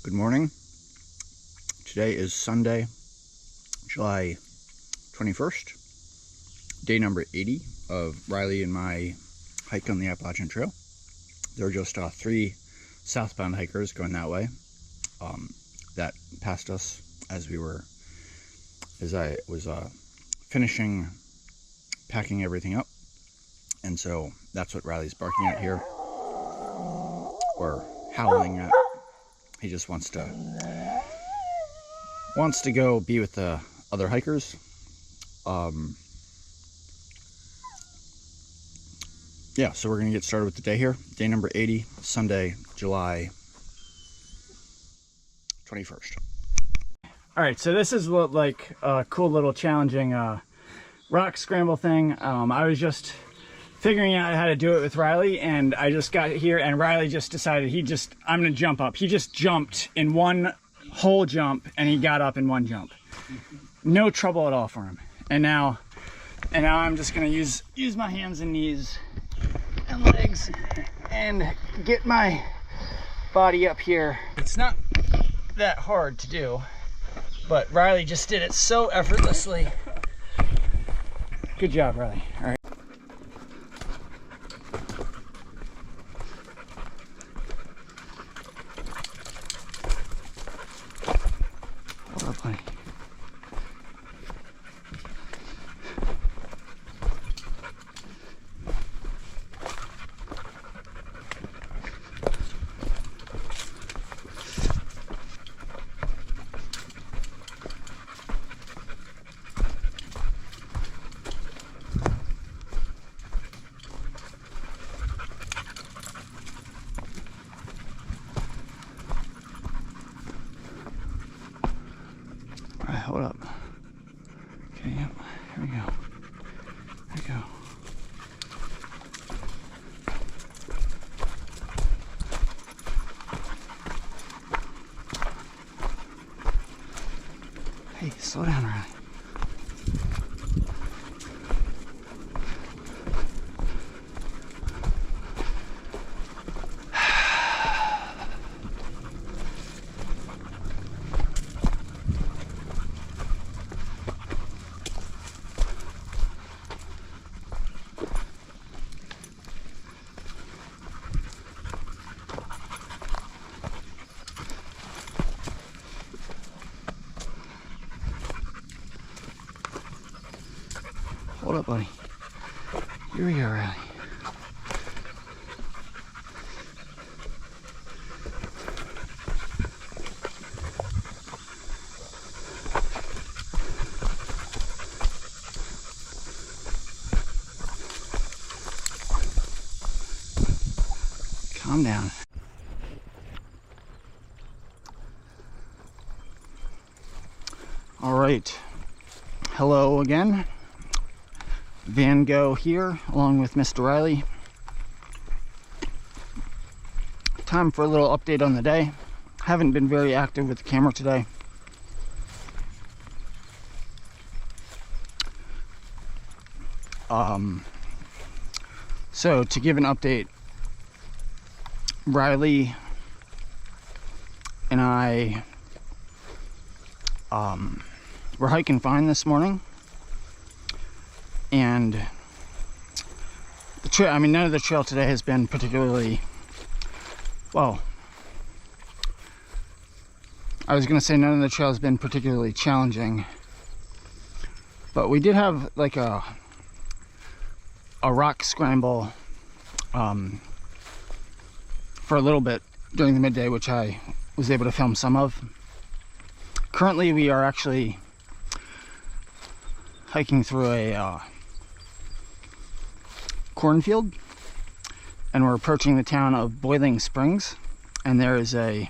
Good morning. Today is Sunday, July 21st, day number 80 of Riley and my hike on the Appalachian Trail. There are just 3 southbound hikers going that way that passed us as I was finishing packing everything up. And so that's what Riley's barking at here, or howling at. He just wants to go be with the other hikers. Yeah, so we're gonna get started with the day here. Day number 80, Sunday, July 21st. All right, so this is like a cool little challenging rock scramble thing. I was just figuring out how to do it with Riley, and I just got here and Riley just decided I'm gonna jump up. He just jumped in one whole jump and he got up in one jump. No trouble at all for him. And now I'm just gonna use my hands and knees and legs and get my body up here. It's not that hard to do, but Riley just did it so effortlessly. Good job, Riley. All right. Hold up, buddy. Hold up. Okay, yep, here we go. There we go. Hey, slow down, Riley. Hold up, buddy. Here we go, Riley. Calm down. All right. Hello again. Van Gogh here, along with Mr. Riley. Time for a little update on the day. Haven't been very active with the camera today. So to give an update, Riley and I were hiking fine this morning. And the trail, I mean, none of the trail today has been particularly, well, I was going to say none of the trail has been particularly challenging, but we did have like a rock scramble for a little bit during the midday, which I was able to film some of. Currently, we are actually hiking through a cornfield, and we're approaching the town of Boiling Springs, and there is a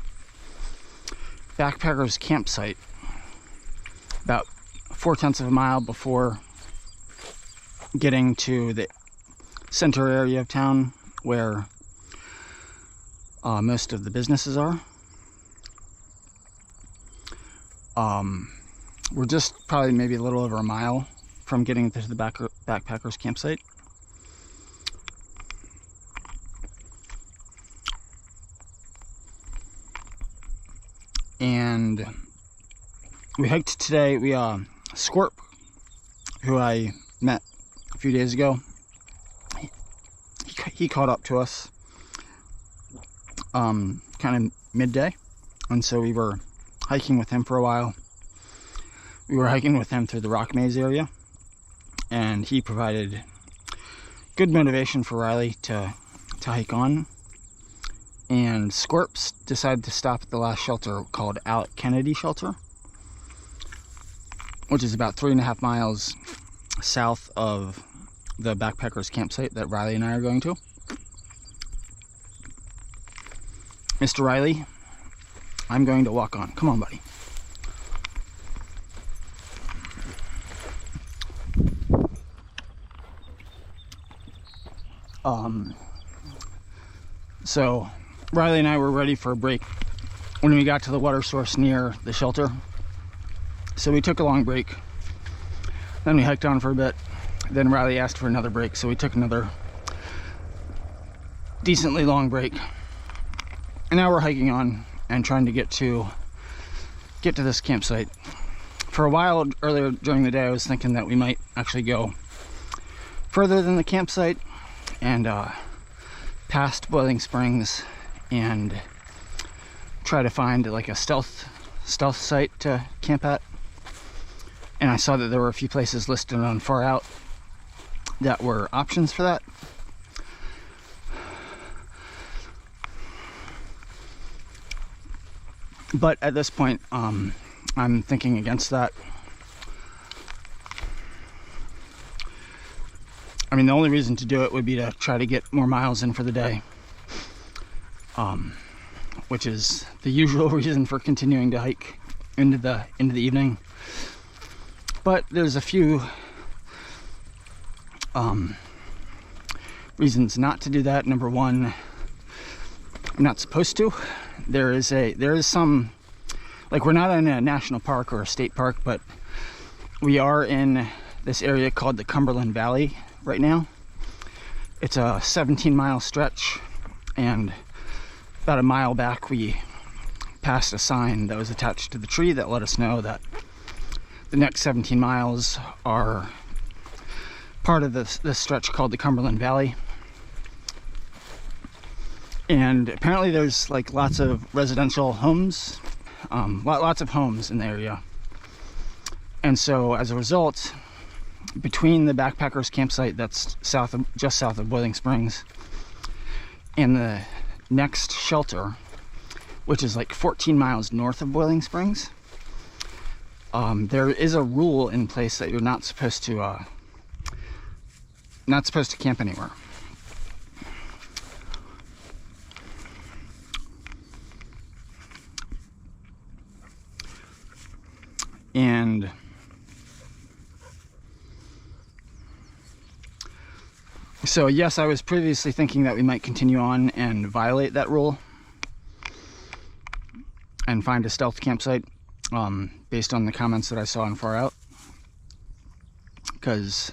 backpackers campsite about 4/10 of a mile before getting to the center area of town where most of the businesses are. We're just probably maybe a little over a mile from getting to the backpackers campsite. and we hiked today. We Scorp, who I met a few days ago, he caught up to us kind of midday, and so we were hiking with him for a while. We were hiking with him through the rock maze area, and he provided good motivation for Riley to hike on. And Scorps decided to stop at the last shelter called Alec Kennedy Shelter, which is about 3.5 miles south of the backpackers campsite that Riley and I are going to. Mr. Riley, I'm going to walk on. Come on, buddy. So Riley and I were ready for a break when we got to the water source near the shelter. So we took a long break. Then we hiked on for a bit. Then Riley asked for another break, so we took another decently long break. And now we're hiking on and trying to get to this campsite. For a while earlier during the day, I was thinking that we might actually go further than the campsite and past Boiling Springs and try to find like a stealth site to camp at. And I saw that there were a few places listed on Far Out that were options for that. But at this point, I'm thinking against that. I mean, the only reason to do it would be to try to get more miles in for the day, which is the usual reason for continuing to hike into the evening. But there's a few reasons not to do that. Number one, I'm not supposed to. There is some, like, we're not in a national park or a state park, but we are in this area called the Cumberland Valley right now. It's a 17-mile stretch, and about a mile back we passed a sign that was attached to the tree that let us know that the next 17 miles are part of this stretch called the Cumberland Valley. And apparently there's like lots of residential homes, lots of homes in the area. And so as a result, between the backpackers campsite that's just south of Boiling Springs and the next shelter, which is like 14 miles north of Boiling Springs, there is a rule in place that you're not supposed to camp anywhere. And so, yes, I was previously thinking that we might continue on and violate that rule and find a stealth campsite, based on the comments that I saw in Far Out, because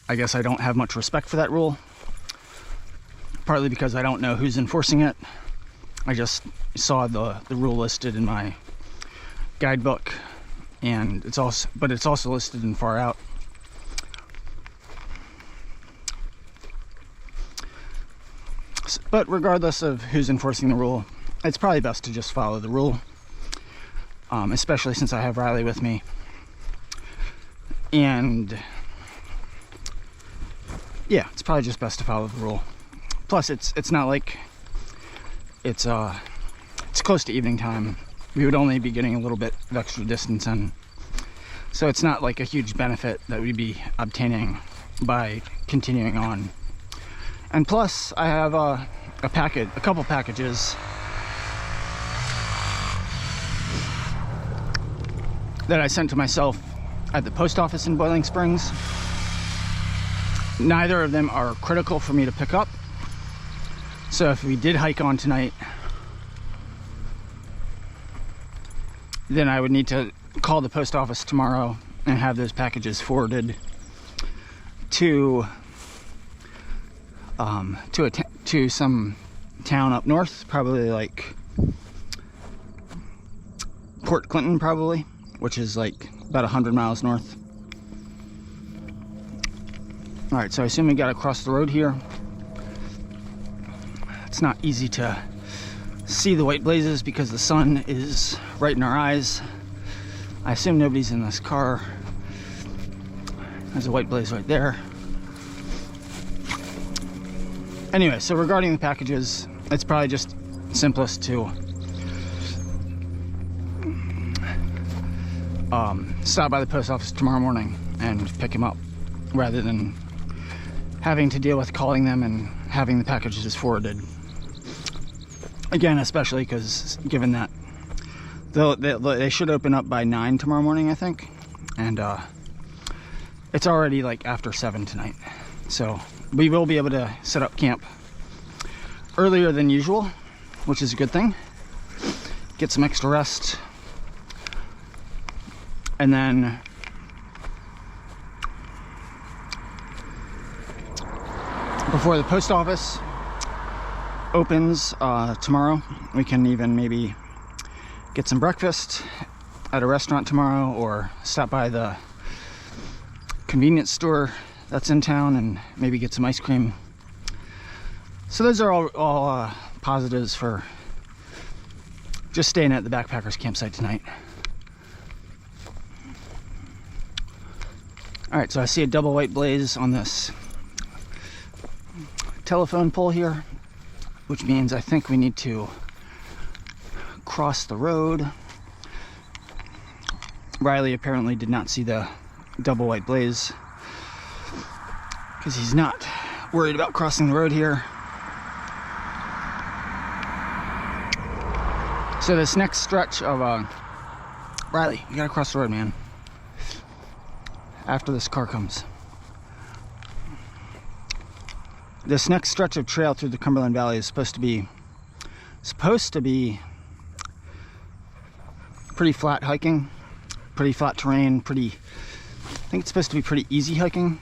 I guess I don't have much respect for that rule, partly because I don't know who's enforcing it. I just saw the rule listed in my guidebook, and it's also listed in Far Out. But regardless of who's enforcing the rule, it's probably best to just follow the rule, especially since I have Riley with me. And yeah, it's probably just best to follow the rule. Plus, it's not like it's close to evening time. We would only be getting a little bit of extra distance in, so it's not like a huge benefit that we'd be obtaining by continuing on. And plus, I have a couple packages that I sent to myself at the post office in Boiling Springs. Neither of them are critical for me to pick up. So if we did hike on tonight, then I would need to call the post office tomorrow and have those packages forwarded to some town up north, probably like Port Clinton probably, which is like about 100 miles north. All right, so I assume we got to cross the road here. It's not easy to see the white blazes because the sun is right in our eyes. I assume nobody's in this car. There's a white blaze right there. Anyway, so regarding the packages, it's probably just simplest to stop by the post office tomorrow morning and pick them up, rather than having to deal with calling them and having the packages forwarded. Again, especially because given that they should open up by 9 tomorrow morning, I think, and it's already like after 7 tonight, so we will be able to set up camp earlier than usual, which is a good thing. Get some extra rest, and then before the post office opens tomorrow, we can even maybe get some breakfast at a restaurant tomorrow, or stop by the convenience store that's in town and maybe get some ice cream. So those are all positives for just staying at the backpackers campsite tonight. All right, so I see a double white blaze on this telephone pole here, which means I think we need to cross the road. Riley apparently did not see the double white blaze because he's not worried about crossing the road here. So this next stretch of Riley, you gotta cross the road, man, after this car comes. This next stretch of trail through the Cumberland Valley is supposed to be pretty flat hiking, pretty flat terrain, I think it's supposed to be pretty easy hiking.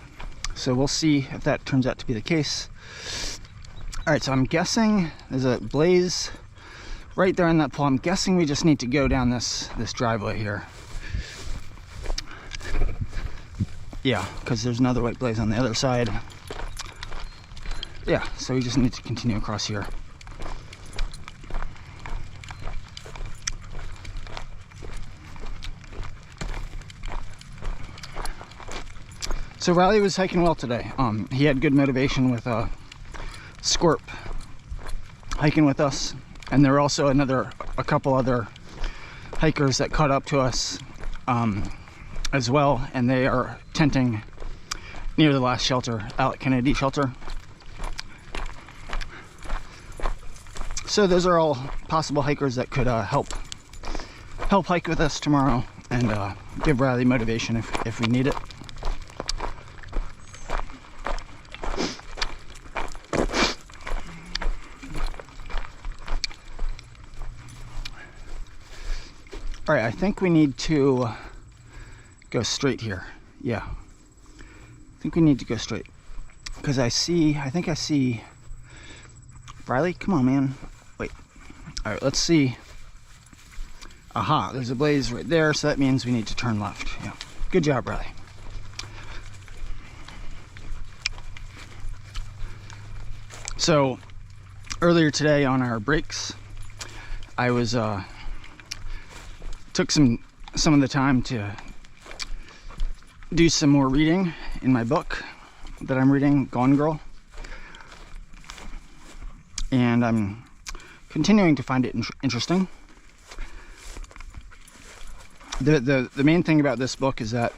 So we'll see if that turns out to be the case. All right, so I'm guessing there's a blaze right there in that pole. I'm guessing we just need to go down this driveway here. Yeah, because there's another white blaze on the other side. Yeah, so we just need to continue across here. So Riley was hiking well today. He had good motivation with Scorp hiking with us, and there were also a couple other hikers that caught up to us as well, and they are tenting near the last shelter, Alec Kennedy shelter. So those are all possible hikers that could help hike with us tomorrow and give Riley motivation if we need it. All right, I think we need to go straight here. Yeah, I think we need to go straight because I think I see Riley. Come on, man. Wait. All right, let's see. Aha, there's a blaze right there, so that means we need to turn left. Yeah, good job, Riley. So earlier today on our breaks, I was took some of the time to do some more reading in my book that I'm reading, Gone Girl, and I'm continuing to find it interesting. The main thing about this book is that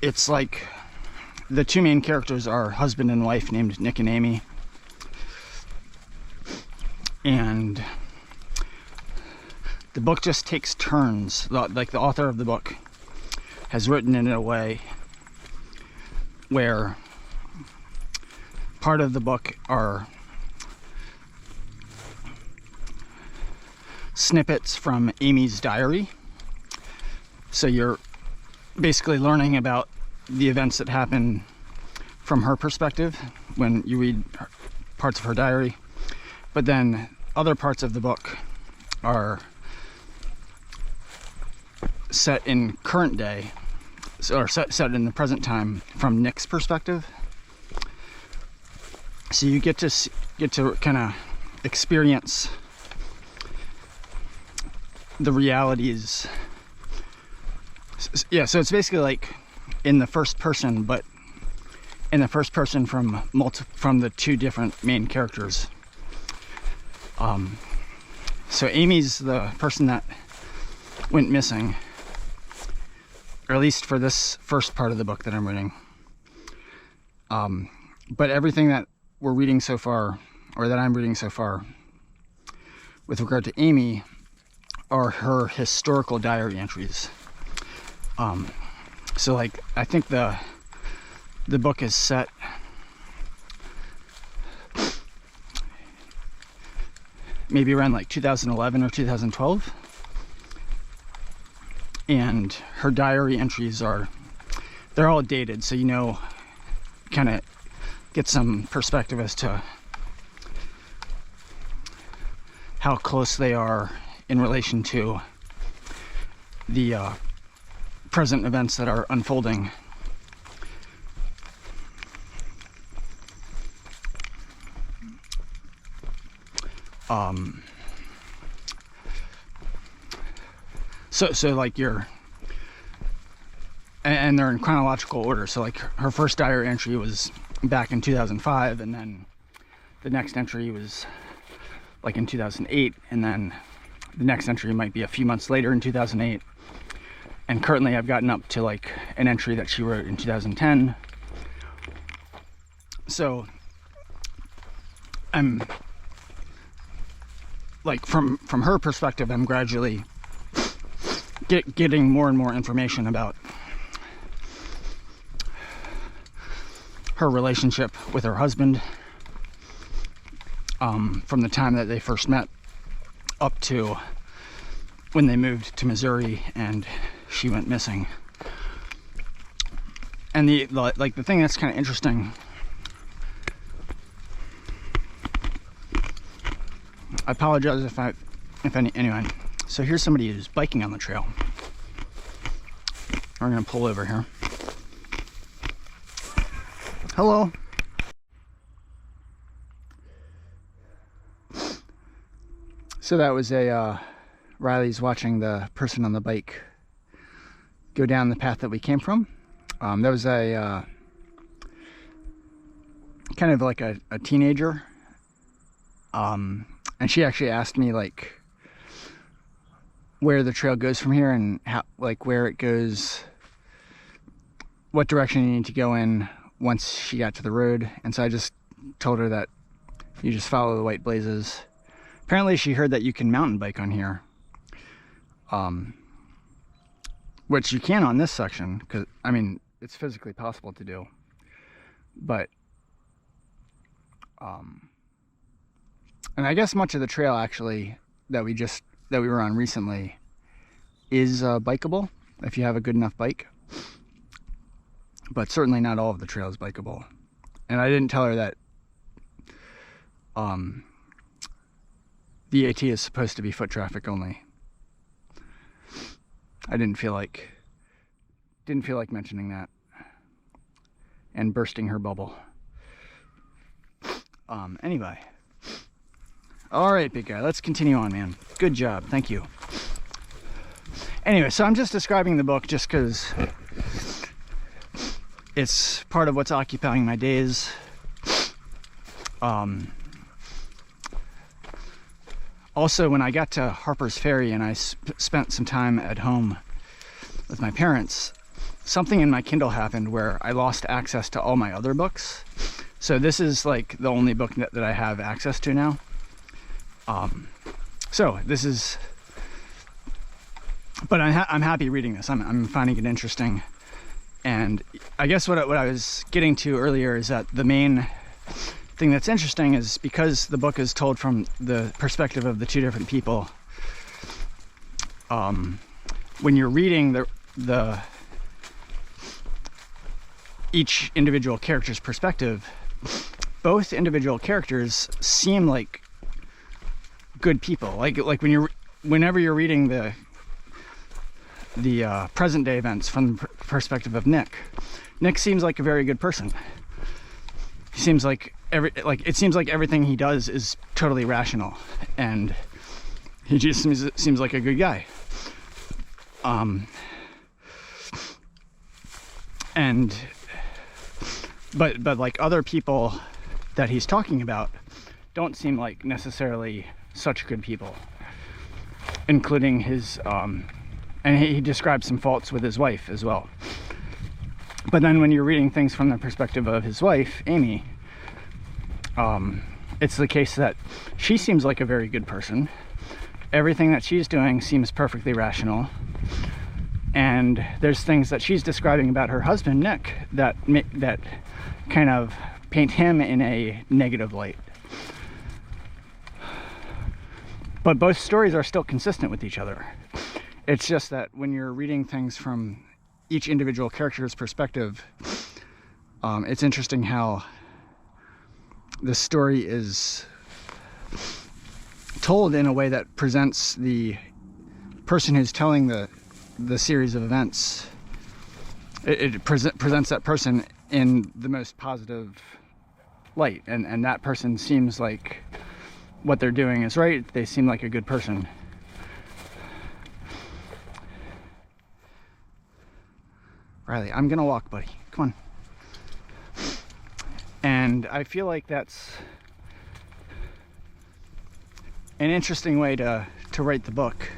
it's like the two main characters are husband and wife named Nick and Amy, and the book just takes turns. Like the author of the book has written it in a way where part of the book are snippets from Amy's diary. So you're basically learning about the events that happen from her perspective when you read parts of her diary. But then other parts of the book are set in current day, or set in the present time from Nick's perspective. So you get to kind of experience the realities. Yeah, so it's basically like in the first person, but in the first person from the two different main characters. So Amy's the person that went missing, or at least for this first part of the book that I'm reading. But everything that we're reading so far, or that I'm reading so far, with regard to Amy, are her historical diary entries. So like, I think the book is set maybe around like 2011 or 2012. And her diary entries they're all dated, so kind of get some perspective as to how close they are in relation to the present events that are unfolding. So like and they're in chronological order. So like her first diary entry was back in 2005, and then the next entry was like in 2008, and then the next entry might be a few months later in 2008. And currently I've gotten up to like an entry that she wrote in 2010. So I'm like, from her perspective, I'm gradually getting more and more information about her relationship with her husband, from the time that they first met up to when they moved to Missouri and she went missing. And the thing that's kind of interesting, I apologize anyway. So here's somebody who's biking on the trail. We're gonna pull over here. Hello. So that was Riley's watching the person on the bike go down the path that we came from. That was a kind of like a teenager. And she actually asked me like where the trail goes from here, and how, like, where it goes, what direction you need to go in once she got to the road. And so I just told her that you just follow the white blazes. Apparently she heard that you can mountain bike on here, which you can on this section, because I mean it's physically possible to do, but and I guess much of the trail actually that we were on recently is bikeable if you have a good enough bike, but certainly not all of the trail is bikeable. And I didn't tell her that the AT is supposed to be foot traffic only. I didn't feel like mentioning that and bursting her bubble. Anyway. All right, big guy, let's continue on, man. Good job, thank you. Anyway, so I'm just describing the book just because it's part of what's occupying my days. Also, when I got to Harper's Ferry and I spent some time at home with my parents, something in my Kindle happened where I lost access to all my other books. So this is like the only book that I have access to now. So this is, but I'm happy reading this. I'm finding it interesting. And I guess what I was getting to earlier is that the main thing that's interesting is because the book is told from the perspective of the two different people. When you're reading the each individual character's perspective, both individual characters seem like good people. Like whenever you're reading the present day events from the perspective of Nick. Nick seems like a very good person. He seems like it seems like everything he does is totally rational, and he just seems like a good guy. But like other people that he's talking about don't seem like necessarily such good people, including his and he describes some faults with his wife as well. But then when you're reading things from the perspective of his wife, Amy, it's the case that she seems like a very good person. Everything that she's doing seems perfectly rational, and there's things that she's describing about her husband Nick that kind of paint him in a negative light. But both stories are still consistent with each other. It's just that when you're reading things from each individual character's perspective, it's interesting how the story is told in a way that presents the person who's telling the series of events. It presents that person in the most positive light, and that person seems like what they're doing is right. They seem like a good person. Riley, I'm gonna walk, buddy. Come on. And I feel like that's an interesting way to write the book.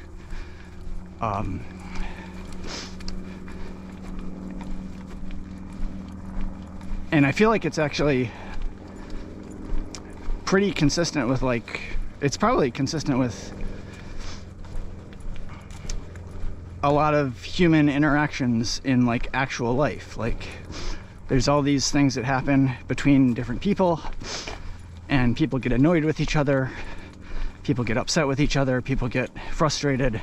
And I feel like it's actually pretty consistent with, like, it's probably consistent with a lot of human interactions in, like, actual life. Like, there's all these things that happen between different people, and people get annoyed with each other, people get upset with each other, people get frustrated.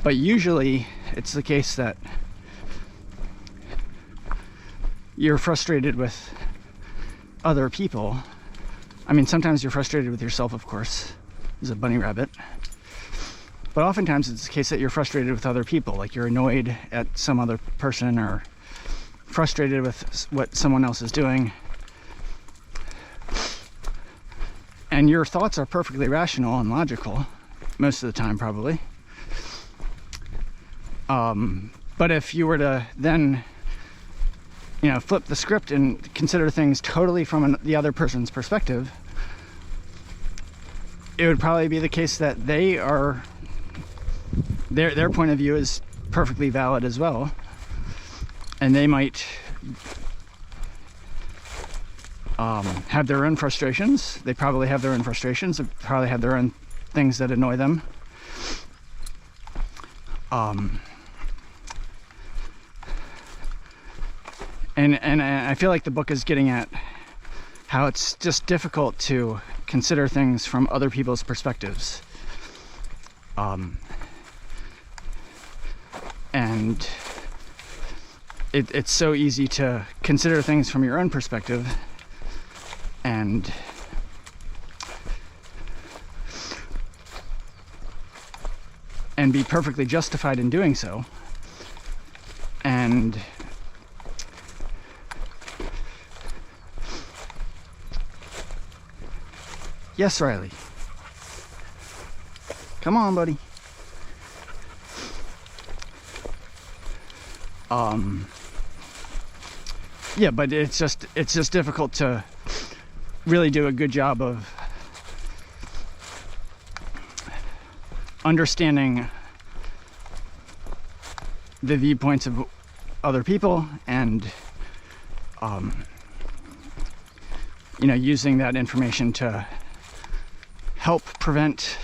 But usually it's the case that you're frustrated with other people. I mean, sometimes you're frustrated with yourself, of course. There's a bunny rabbit. But oftentimes it's the case that you're frustrated with other people, like you're annoyed at some other person or frustrated with what someone else is doing. And your thoughts are perfectly rational and logical, most of the time probably. But if you were to then, flip the script and consider things totally from the other person's perspective, it would probably be the case that their point of view is perfectly valid as well, and they might have their own frustrations. They probably have their own frustrations. They probably have their own things that annoy them. And I feel like the book is getting at how it's just difficult to consider things from other people's perspectives. And it's so easy to consider things from your own perspective and be perfectly justified in doing so. And yes, Riley. Come on, buddy. Yeah, but it's just difficult to really do a good job of understanding the viewpoints of other people and using that information to help prevent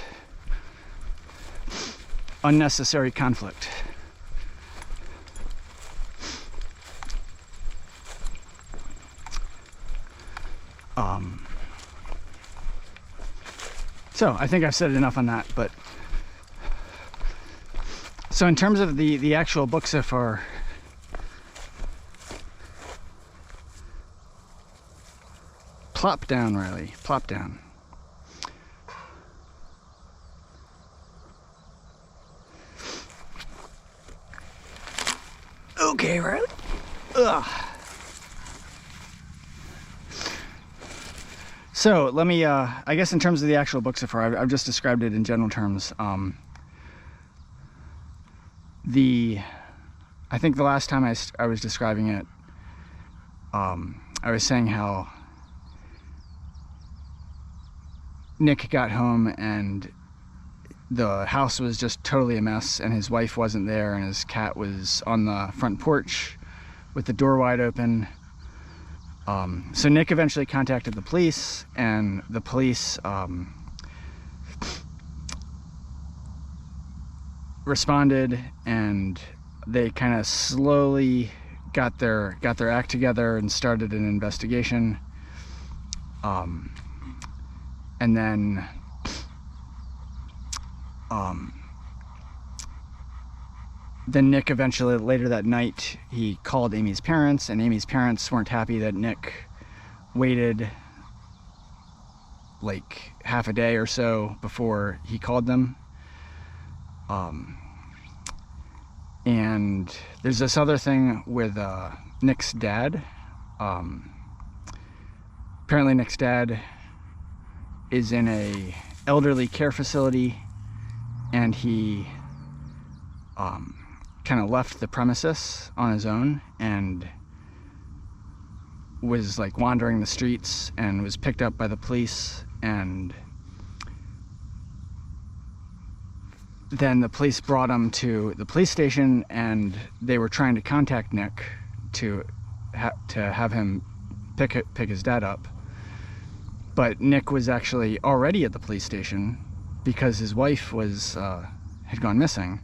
unnecessary conflict. So I think I've said enough on that, but so in terms of the actual book so far, plop down, Riley, plop down. Okay, Riley. Ugh. So let me, I guess in terms of the actual book so far, I've just described it in general terms. I think the last time I was describing it, I was saying how Nick got home and the house was just totally a mess, and his wife wasn't there, and his cat was on the front porch with the door wide open. So Nick eventually contacted the police, and the police responded, and they kind of slowly got their act together and started an investigation. And then Nick eventually, later that night, he called Amy's parents, and Amy's parents weren't happy that Nick waited like half a day or so before he called them. And there's this other thing with Nick's dad. Apparently Nick's dad is in a elderly care facility, and he kind of left the premises on his own and was like wandering the streets and was picked up by the police, and then the police brought him to the police station, and they were trying to contact Nick to have him pick his dad up. But Nick was actually already at the police station because his wife was had gone missing.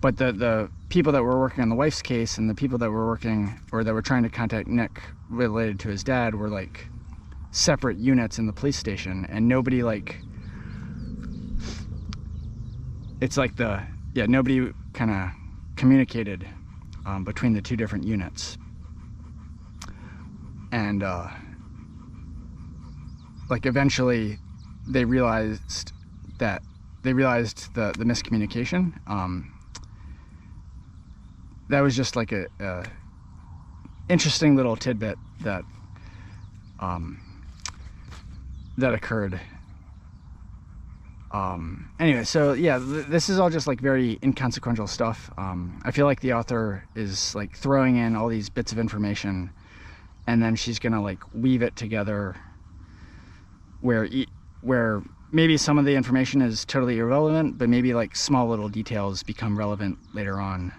But the people that were working on the wife's case and the people that were working or that were trying to contact Nick related to his dad were like separate units in the police station, and nobody like, it's like nobody kind of communicated between the two different units. And like eventually they realized the miscommunication. That was just like a interesting little tidbit that occurred. Anyway, so yeah, this is all just like very inconsequential stuff. I feel like the author is like throwing in all these bits of information, and then she's gonna like weave it together where maybe some of the information is totally irrelevant, but maybe like small little details become relevant later on.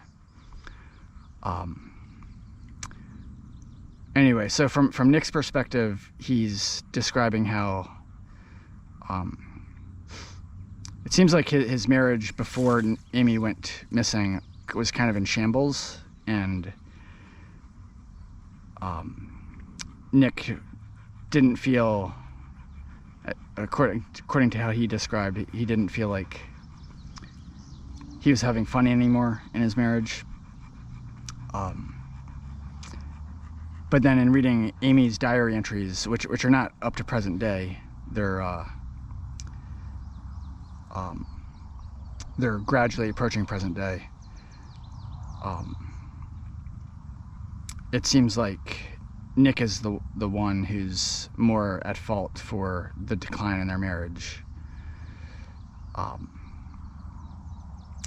Anyway, so from Nick's perspective, he's describing how it seems like his marriage before Amy went missing was kind of in shambles, and Nick didn't feel, according to how he described, he didn't feel like he was having fun anymore in his marriage. But then in reading Amy's diary entries, which are not up to present day, they're gradually approaching present day. It seems like Nick is the one who's more at fault for the decline in their marriage.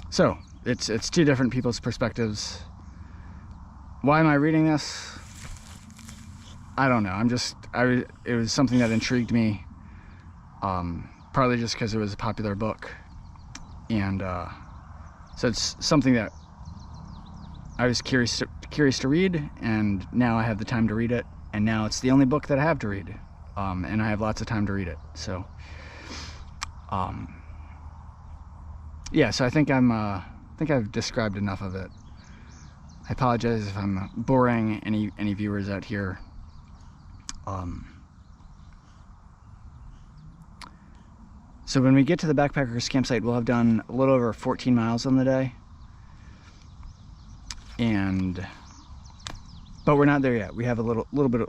So it's two different people's perspectives. Why am I reading this? I don't know. It was something that intrigued me. Partly just because it was a popular book, and so it's something that I was curious to read, and now I have the time to read it, and now it's the only book that I have to read, and I have lots of time to read it. So, yeah. So I think I've described enough of it. I apologize if I'm boring any viewers out here. So when we get to the backpackers campsite, we'll have done a little over 14 miles on the day, but we're not there yet. We have a little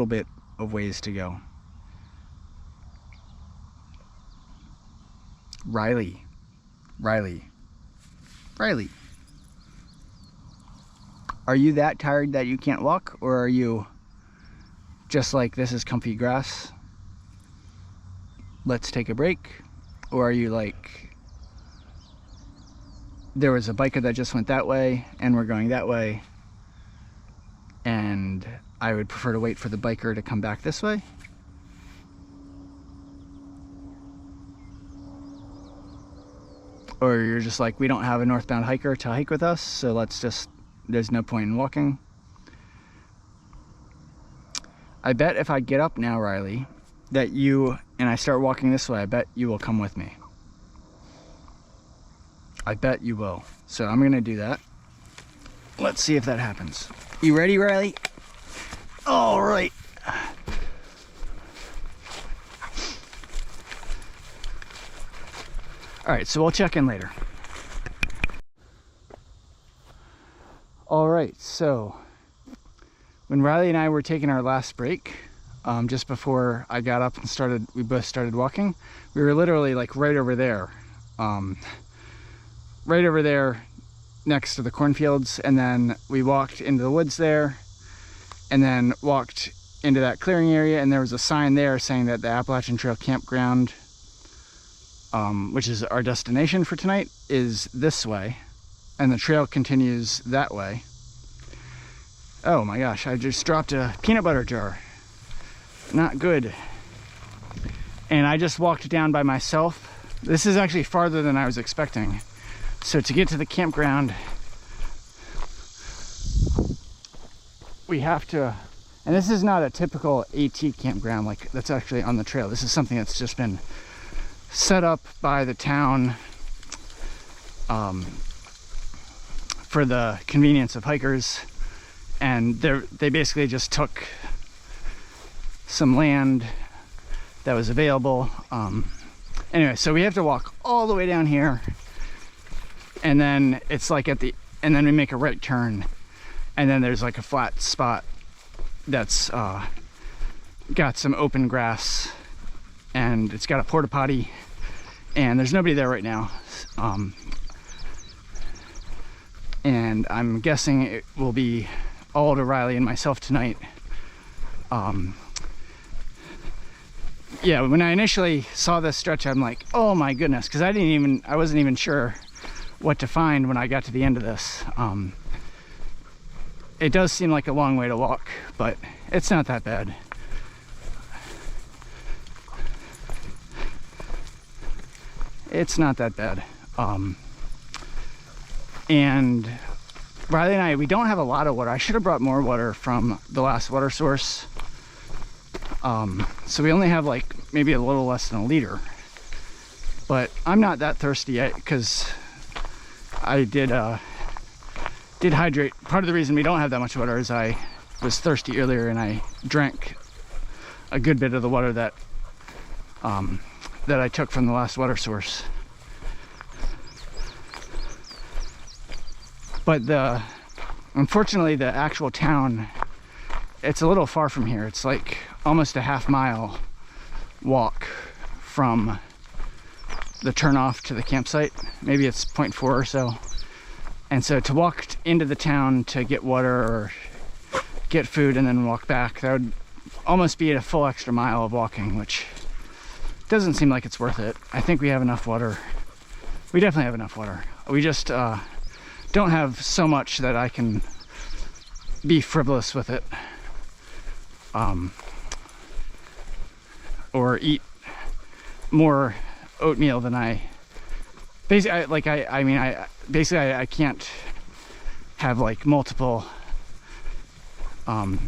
bit of ways to go. Riley. Are you that tired that you can't walk, or are you just like, this is comfy grass, let's take a break? Or are you like, there was a biker that just went that way and we're going that way, and I would prefer to wait for the biker to come back this way? Or you're just like, we don't have a northbound hiker to hike with us, so let's just, there's no point in walking. I bet if I get up now, Riley, that you, and I start walking this way, I bet you will come with me. I bet you will. So I'm gonna do that. Let's see if that happens. You ready, Riley? All right. All right, so we'll check in later. All right, so when Riley and I were taking our last break, just before I got up and we both started walking, we were literally like right over there next to the cornfields, and then we walked into the woods there, and then walked into that clearing area, and there was a sign there saying that the Appalachian Trail campground, which is our destination for tonight, is this way, and the trail continues that way. Oh my gosh, I just dropped a peanut butter jar. Not good. And I just walked down by myself. This is actually farther than I was expecting. So to get to the campground, we have to, and this is not a typical AT campground like that's actually on the trail. This is something that's just been set up by the town for the convenience of hikers, and they basically just took some land that was available. Anyway, so we have to walk all the way down here, and then it's like and then we make a right turn, and then there's like a flat spot that's got some open grass, and it's got a porta potty, and there's nobody there right now. And I'm guessing it will be all to Riley and myself tonight. Yeah, when I initially saw this stretch, I'm like, oh my goodness, because I wasn't even sure what to find when I got to the end of this. It does seem like a long way to walk, but it's not that bad. It's not that bad. And Riley and I, we don't have a lot of water. I should have brought more water from the last water source. So we only have like maybe a little less than a liter. But I'm not that thirsty yet, because I did hydrate. Part of the reason we don't have that much water is I was thirsty earlier, and I drank a good bit of the water that I took from the last water source. But unfortunately, the actual town, it's a little far from here. It's like almost a half-mile walk from the turnoff to the campsite. Maybe it's 0.4 or so. And so to walk into the town to get water or get food and then walk back, that would almost be a full extra mile of walking, which doesn't seem like it's worth it. I think we have enough water. We definitely have enough water. We just don't have so much that I can be frivolous with it, or eat more oatmeal than I basically I can't have like multiple rounds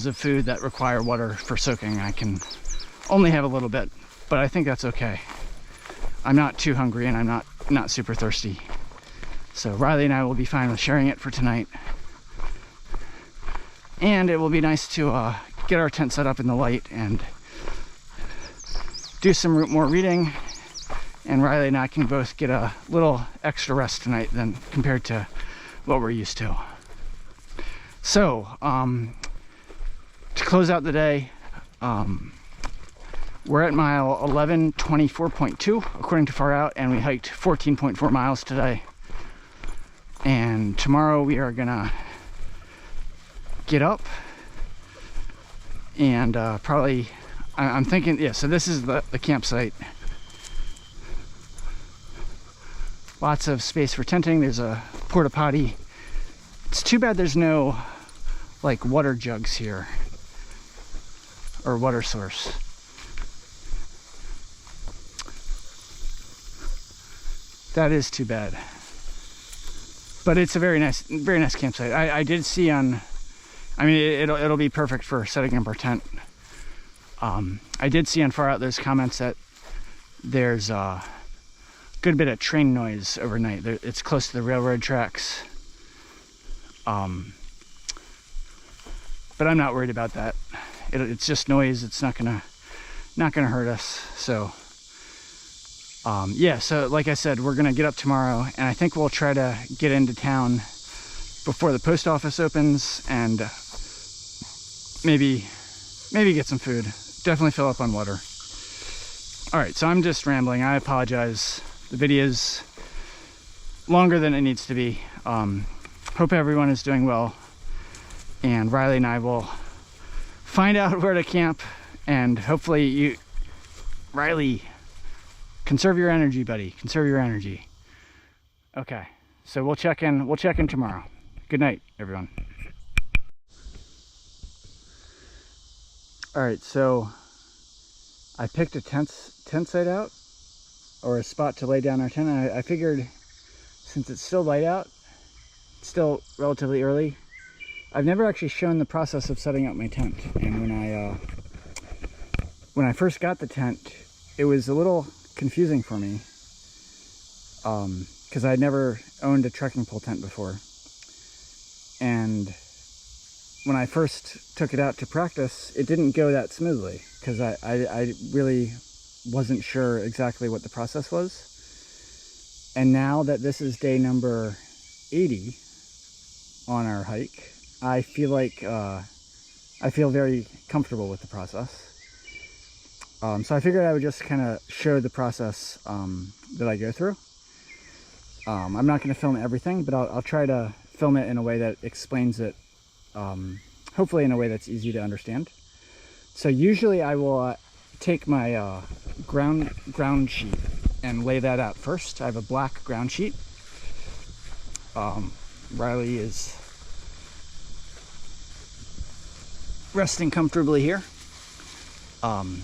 of food that require water for soaking. I can only have a little bit, but I think that's okay. I'm not too hungry, and I'm not super thirsty. So Riley and I will be fine with sharing it for tonight. And it will be nice to get our tent set up in the light and do some more reading. And Riley and I can both get a little extra rest tonight than compared to what we're used to. So, to close out the day, we're at mile 1124.2 according to Far Out, and we hiked 14.4 miles today. And tomorrow we are gonna get up and probably, I'm thinking, yeah, so this is the campsite. Lots of space for tenting. There's a porta potty. It's too bad there's no like water jugs here or water source. That is too bad. But it's a very nice campsite. I did see on, I mean, it'll be perfect for setting up our tent. I did see on Far Out there's comments that there's a good bit of train noise overnight. It's close to the railroad tracks. But I'm not worried about that. It's just noise. It's not gonna hurt us. So yeah, so like I said, we're gonna get up tomorrow, and I think we'll try to get into town before the post office opens, and maybe get some food. Definitely fill up on water. All right, so I'm just rambling. I apologize. The video's longer than it needs to be. Hope everyone is doing well, and Riley and I will find out where to camp, and hopefully Riley, conserve your energy, buddy. Conserve your energy. Okay, so we'll check in tomorrow. Good night, everyone. All right, so I picked a tent site out, or a spot to lay down our tent. I figured, since it's still light out, it's still relatively early, I've never actually shown the process of setting up my tent. And when I first got the tent, it was a little confusing for me, because I'd never owned a trekking pole tent before. And when I first took it out to practice, it didn't go that smoothly, because I really wasn't sure exactly what the process was. And now that this is day number 80 on our hike, I feel like I feel very comfortable with the process. So I figured I would just kind of show the process that I go through. I'm not going to film everything, but I'll try to film it in a way that explains it, hopefully in a way that's easy to understand. So usually I will take my ground sheet and lay that out first. I have a black ground sheet. Riley is resting comfortably here.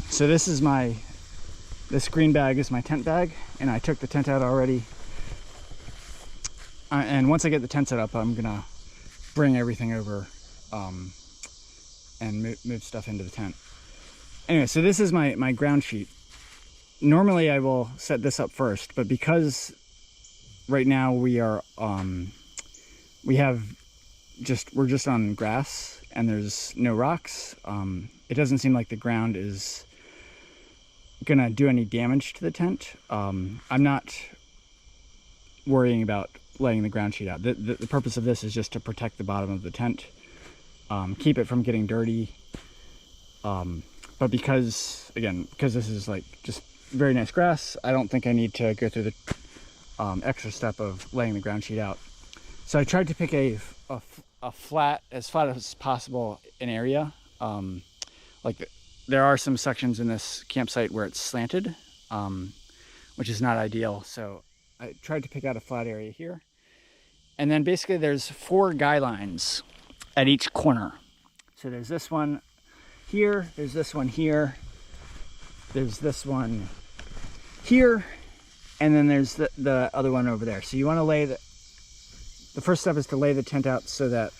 So this green bag is my tent bag, and I took the tent out already. And once I get the tent set up, I'm gonna bring everything over and move stuff into the tent. Anyway, so this is my ground sheet. Normally I will set this up first, but because right now we're just on grass and there's no rocks, it doesn't seem like the ground is gonna do any damage to the tent. I'm not worrying about laying the ground sheet out. The purpose of this is just to protect the bottom of the tent, keep it from getting dirty. But because this is like just very nice grass, I don't think I need to go through the extra step of laying the ground sheet out. So I tried to pick a flat, as flat as possible, an area. There are some sections in this campsite where it's slanted, which is not ideal. So I tried to pick out a flat area here. And then basically there's 4 guy lines at each corner. So there's this one here, there's this one here, there's this one here, and then there's the other one over there. So you want to lay the first step is to lay the tent out so that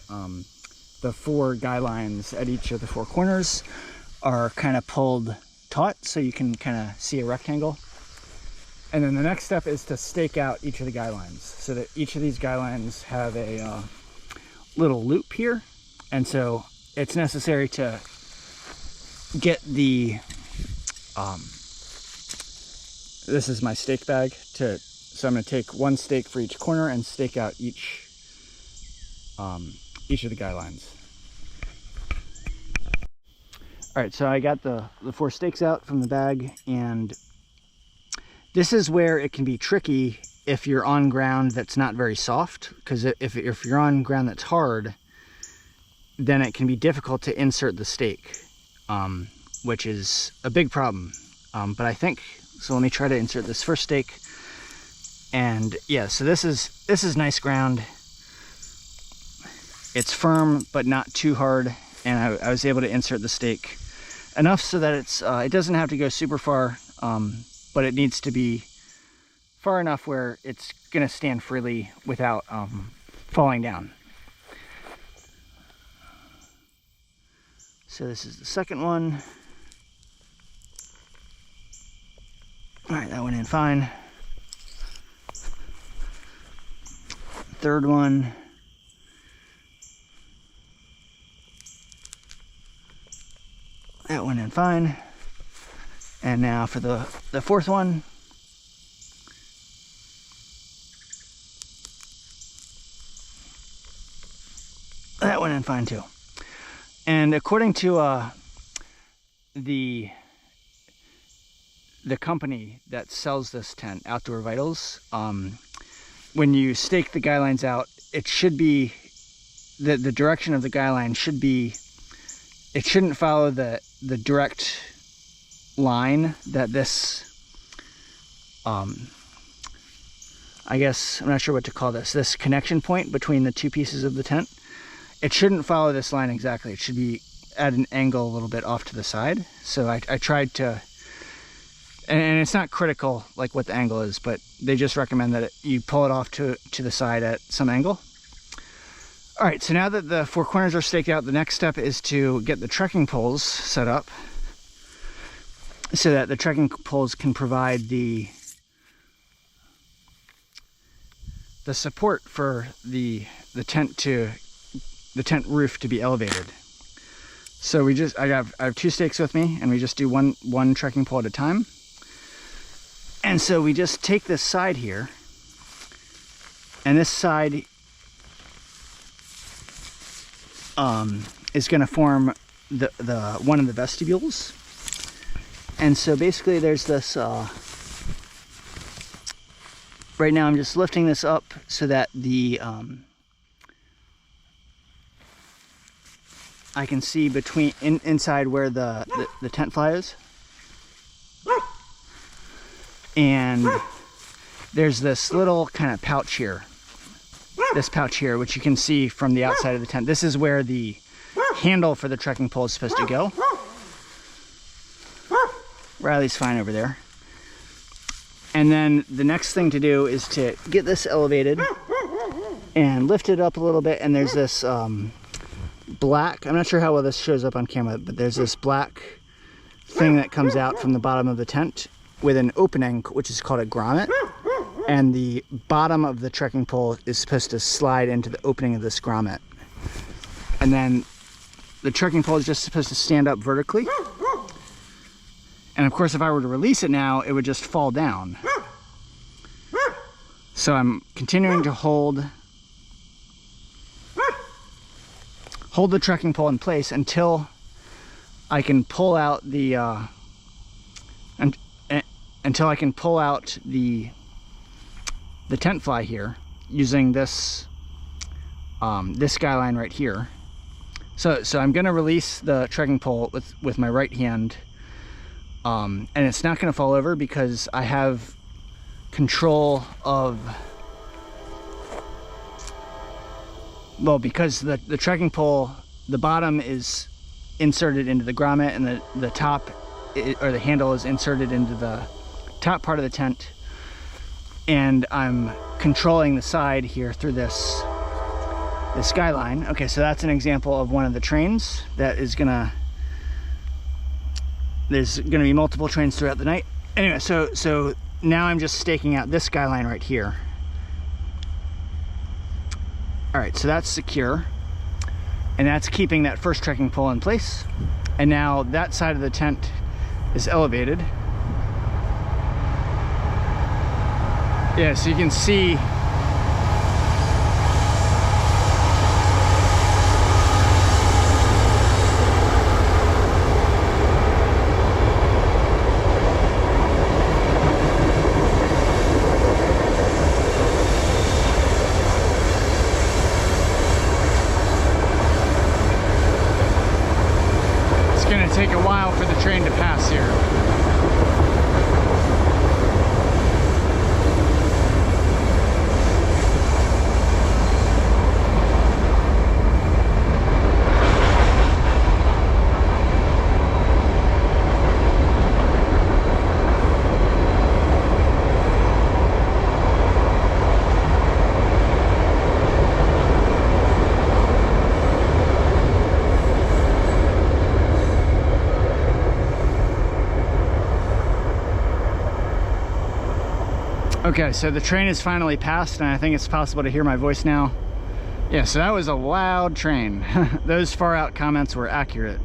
the 4 guy lines at each of the 4 corners are kind of pulled taut, so you can kind of see a rectangle. And then the next step is to stake out each of the guy lines so that each of these guy lines have a little loop here. And so it's necessary to get the this is my stake bag, so I'm going to take 1 stake for each corner and stake out each of the guy lines. All right, so I got the 4 stakes out from the bag, and this is where it can be tricky if you're on ground that's not very soft, because if you're on ground that's hard, then it can be difficult to insert the stake, which is a big problem. But I think, so let me try to insert this first stake. And yeah, so this is nice ground. It's firm, but not too hard. And I was able to insert the stake enough so that it doesn't have to go super far, but it needs to be far enough where it's gonna stand freely without falling down. So this is the second one. All right, that went in fine. Third one. That went in fine. And now for the fourth one. That went in fine too. And according to the company that sells this tent, Outdoor Vitals, when you stake the guy lines out, it should be, the direction of the guy line should be, it shouldn't follow the direct line that this, I guess, I'm not sure what to call this connection point between the two pieces of the tent. It shouldn't follow this line exactly. It should be at an angle a little bit off to the side. So I tried to, and it's not critical like what the angle is, but they just recommend that you pull it off to the side at some angle. All right, so now that the four corners are staked out, the next step is to get the trekking poles set up so that the trekking poles can provide the support for the tent roof to be elevated. So I have two stakes with me, and we just do one trekking pole at a time. And so we just take this side here, and this side is going to form the one of the vestibules. And so basically there's this, right now I'm just lifting this up so that the I can see inside where the tent fly is. And there's this little kind of pouch here. This pouch here, which you can see from the outside of the tent. This is where the handle for the trekking pole is supposed to go. Riley's fine over there. And then the next thing to do is to get this elevated and lift it up a little bit. And there's this black, I'm not sure how well this shows up on camera, but there's this black thing that comes out from the bottom of the tent with an opening, which is called a grommet. And the bottom of the trekking pole is supposed to slide into the opening of this grommet. And then the trekking pole is just supposed to stand up vertically. And of course, if I were to release it now, it would just fall down. So I'm continuing to hold the trekking pole in place until I can pull out the tent fly here using this guy line right here. So I'm going to release the trekking pole with my right hand, and it's not going to fall over because I have control of, well, because the trekking pole, the bottom is inserted into the grommet, and the top or the handle is inserted into the top part of the tent, and I'm controlling the side here through this skyline. Okay, so that's an example of one of the trains that is there's gonna be multiple trains throughout the night. Anyway, so now I'm just staking out this skyline right here. All right, so that's secure, and that's keeping that first trekking pole in place. And now that side of the tent is elevated. Yeah, so you can see Okay, so the train is finally passed, and I think it's possible to hear my voice now. Yeah, so that was a loud train. Those far out comments were accurate.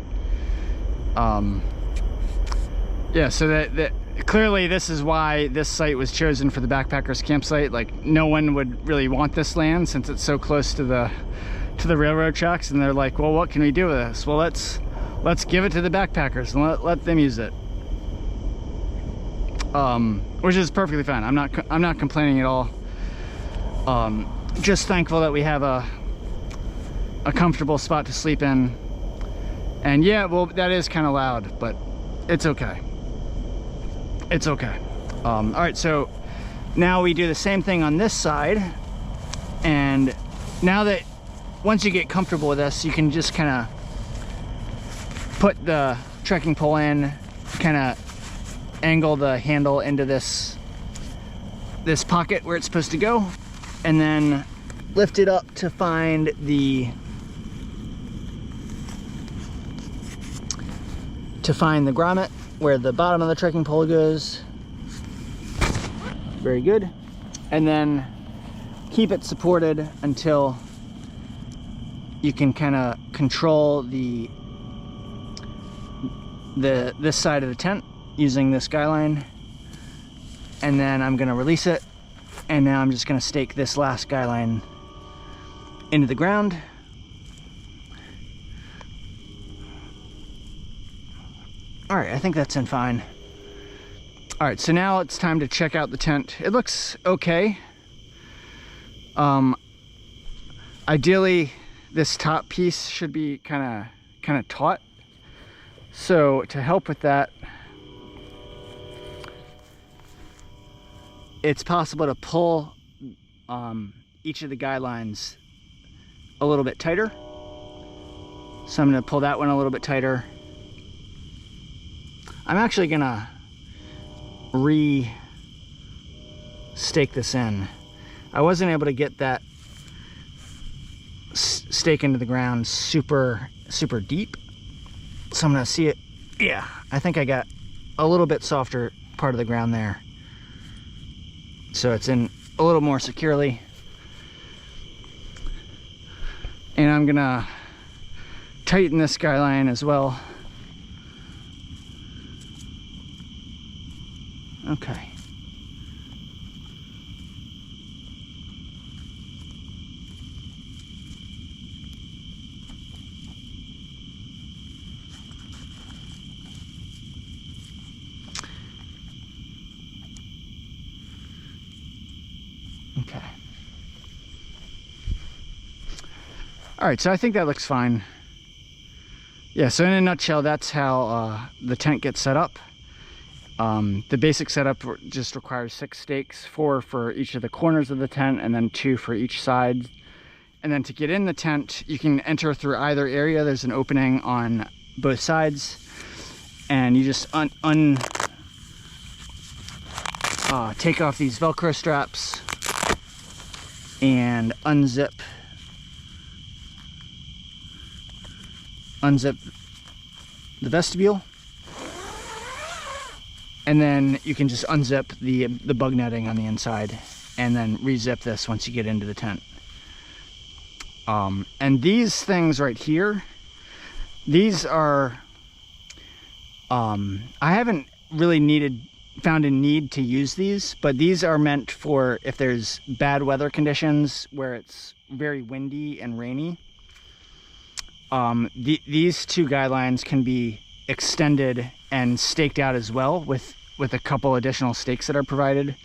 Yeah, so that clearly this is why this site was chosen for the backpackers campsite. Like, no one would really want this land since it's so close to the railroad tracks, and they're like, well, what can we do with this? Well, let's give it to the backpackers and let them use it. Which is perfectly fine. I'm not complaining at all. Just thankful that we have a comfortable spot to sleep in. And yeah, well, that is kind of loud, but it's okay. It's okay. All right, so now we do the same thing on this side. And now that once you get comfortable with this, you can just kind of put the trekking pole in, kind of angle the handle into this pocket where it's supposed to go, and then lift it up to find the grommet where the bottom of the trekking pole goes. Very good. And then keep it supported until you can kind of control this side of the tent using this guy line. And then I'm gonna release it, and now I'm just gonna stake this last guy line into the ground. All right, I think that's in fine. All right, so now it's time to check out the tent. It looks okay. Ideally, this top piece should be kind of taut. So to help with that, it's possible to pull each of the guy lines a little bit tighter. So I'm gonna pull that one a little bit tighter. I'm actually gonna stake this in. I wasn't able to get that stake into the ground super deep, so I'm gonna see it. Yeah, I think I got a little bit softer part of the ground there, so it's in a little more securely. And I'm gonna tighten this guy line as well. Okay. Okay. All right, so I think that looks fine. Yeah, so in a nutshell, that's how the tent gets set up. The basic setup just requires 6 stakes, 4 for each of the corners of the tent, and then 2 for each side. And then to get in the tent, you can enter through either area. There's an opening on both sides, and you just take off these Velcro straps and unzip the vestibule. And then you can just unzip the bug netting on the inside, and then rezip this once you get into the tent. And these things right here, these are, I haven't really found a need to use these, but these are meant for if there's bad weather conditions where it's very windy and rainy. These 2 guy lines can be extended and staked out as well with a couple additional stakes that are provided.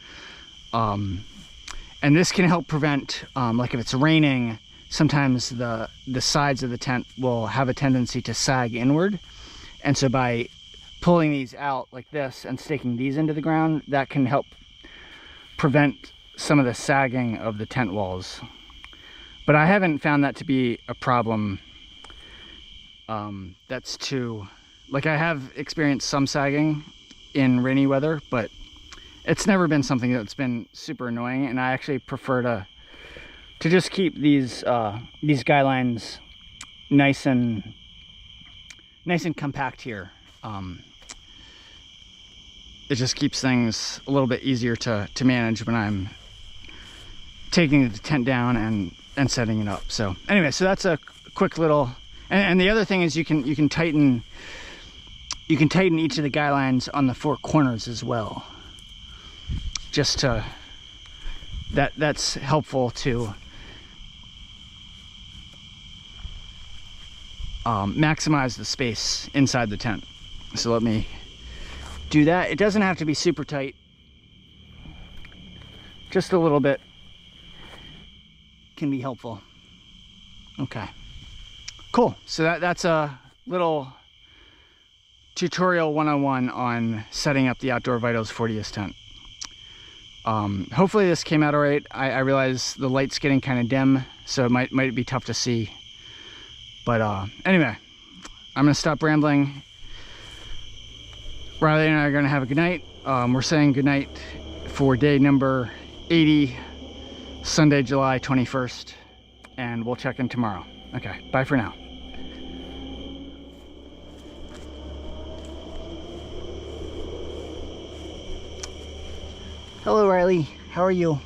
And this can help prevent, like if it's raining, sometimes the sides of the tent will have a tendency to sag inward. And so by pulling these out like this and staking these into the ground, that can help prevent some of the sagging of the tent walls. But I haven't found that to be a problem. That's too, like, I have experienced some sagging in rainy weather, but it's never been something that's been super annoying, and I actually prefer to just keep these guy lines nice and it just keeps things a little bit easier to manage when I'm taking the tent down and setting it up. So anyway, so that's a quick little, and the other thing is you can tighten each of the guy lines on the 4 corners as well. Just to, that's helpful to maximize the space inside the tent. So let me do that. It doesn't have to be super tight, just a little bit can be helpful. Okay, cool. So that's a little tutorial 101 on setting up the Outdoor Vitals 40th tent. Hopefully this came out all right. I realize the light's getting kind of dim, so it might be tough to see. But anyway, I'm gonna stop rambling. Riley and I are gonna have a good night. We're saying good night for day number 80, Sunday, July 21st, and we'll check in tomorrow. Okay, bye for now. Hello, Riley. How are you?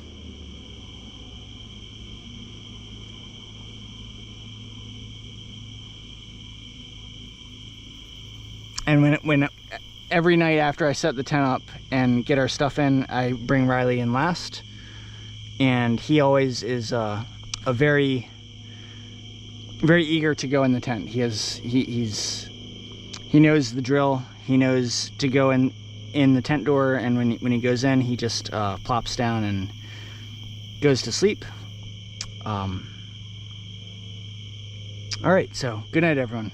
And when every night after I set the tent up and get our stuff in, I bring Riley in last, and he always is very eager to go in the tent. He knows the drill. He knows to go in the tent door, and when he goes in, he just plops down and goes to sleep. All right, so good night, everyone.